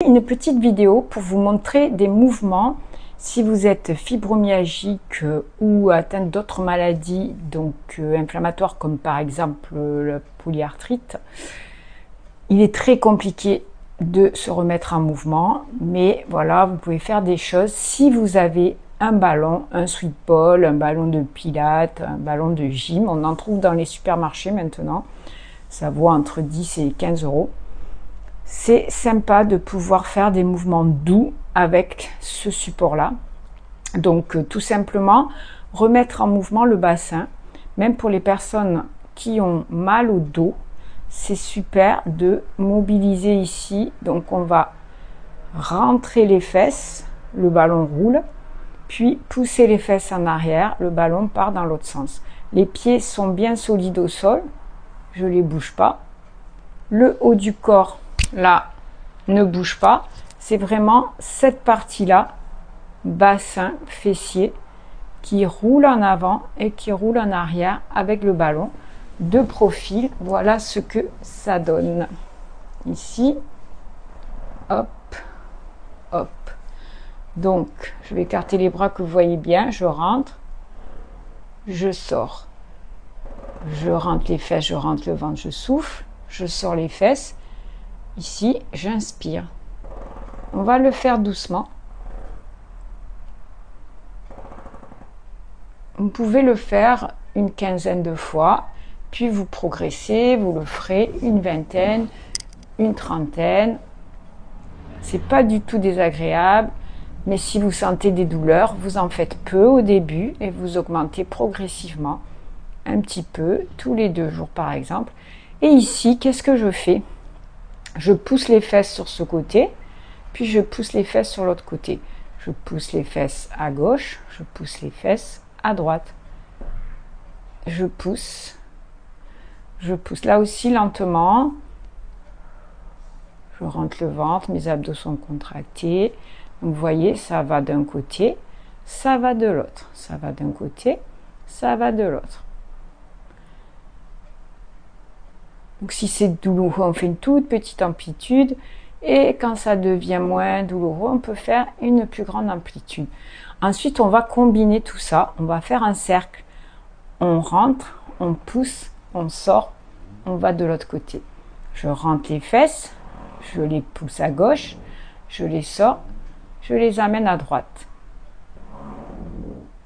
Une petite vidéo pour vous montrer des mouvements si vous êtes fibromyalgique ou atteint d'autres maladies inflammatoires comme par exemple la polyarthrite. Il est très compliqué de se remettre en mouvement, mais voilà, vous pouvez faire des choses si vous avez un ballon, un sweet ball, un ballon de pilates, un ballon de gym. On en trouve dans les supermarchés maintenant, ça vaut entre 10 et 15 euros. C'est sympa de pouvoir faire des mouvements doux avec ce support-là. Donc tout simplement, remettre en mouvement le bassin, même pour les personnes qui ont mal au dos, c'est super de mobiliser ici. Donc on va rentrer les fesses, le ballon roule, puis pousser les fesses en arrière, le ballon part dans l'autre sens. Les pieds sont bien solides au sol, je ne les bouge pas. Le haut du corps, là, ne bouge pas. C'est vraiment cette partie-là, bassin, fessier, qui roule en avant et qui roule en arrière avec le ballon de profil. Voilà ce que ça donne. Ici, hop, hop. Donc, je vais écarter les bras que vous voyez bien. Je rentre, je sors. Je rentre les fesses, je rentre le ventre, je souffle. Je sors les fesses. Ici, j'inspire. On va le faire doucement. Vous pouvez le faire une quinzaine de fois, puis vous progressez, vous le ferez une vingtaine, une trentaine. C'est pas du tout désagréable, mais si vous sentez des douleurs, vous en faites peu au début et vous augmentez progressivement, un petit peu, tous les 2 jours par exemple. Et ici, qu'est-ce que je fais? Je pousse les fesses sur ce côté, puis je pousse les fesses sur l'autre côté. Je pousse les fesses à gauche, je pousse les fesses à droite. Je pousse là aussi lentement. Je rentre le ventre, mes abdos sont contractés. Donc vous voyez, ça va d'un côté, ça va de l'autre. Ça va d'un côté, ça va de l'autre. Donc si c'est douloureux, on fait une toute petite amplitude. Et quand ça devient moins douloureux, on peut faire une plus grande amplitude. Ensuite, on va combiner tout ça. On va faire un cercle. On rentre, on pousse, on sort, on va de l'autre côté. Je rentre les fesses, je les pousse à gauche, je les sors, je les amène à droite.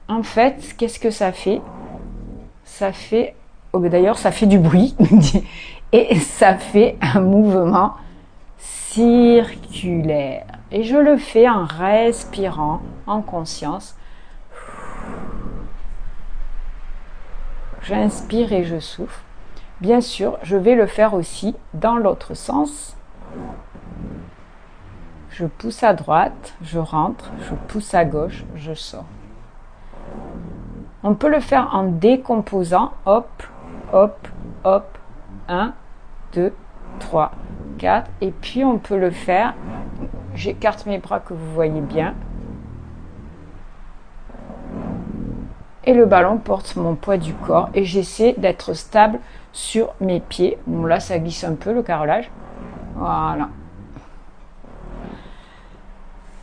En fait, qu'est-ce que ça fait? Ça fait... Oh, d'ailleurs, ça fait du bruit. Et ça fait un mouvement circulaire. Et je le fais en respirant, en conscience. J'inspire et je souffle. Bien sûr, je vais le faire aussi dans l'autre sens. Je pousse à droite, je rentre, je pousse à gauche, je sors. On peut le faire en décomposant. Hop, hop, hop. 1, 2, 3, 4. Et puis on peut le faire. J'écarte mes bras que vous voyez bien. Et le ballon porte mon poids du corps. Et j'essaie d'être stable sur mes pieds. Bon, là, ça glisse un peu le carrelage. Voilà.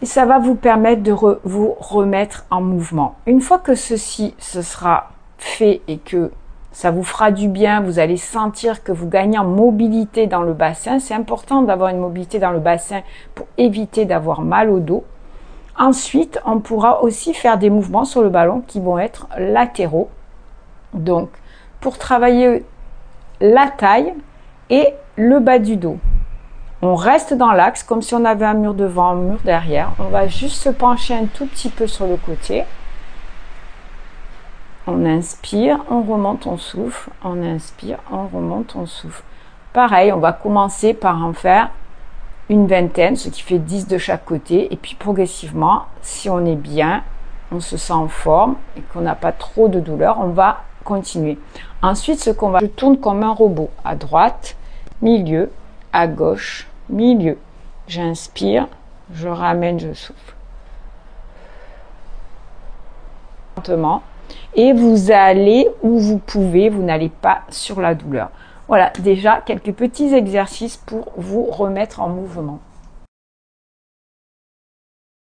Et ça va vous permettre de vous remettre en mouvement. Une fois que ce sera fait et que ça vous fera du bien, vous allez sentir que vous gagnez en mobilité dans le bassin. C'est important d'avoir une mobilité dans le bassin pour éviter d'avoir mal au dos. Ensuite, on pourra aussi faire des mouvements sur le ballon qui vont être latéraux. Donc, pour travailler la taille et le bas du dos. On reste dans l'axe comme si on avait un mur devant, un mur derrière. On va juste se pencher un tout petit peu sur le côté. On inspire, on remonte, on souffle. On inspire, on remonte, on souffle. Pareil, on va commencer par en faire une vingtaine, ce qui fait 10 de chaque côté. Et puis progressivement, si on est bien, on se sent en forme et qu'on n'a pas trop de douleur, on va continuer. Ensuite, je tourne comme un robot. À droite, milieu, à gauche, milieu. J'inspire, je ramène, je souffle. Lentement. Et vous allez où vous pouvez, vous n'allez pas sur la douleur. Voilà, déjà quelques petits exercices pour vous remettre en mouvement.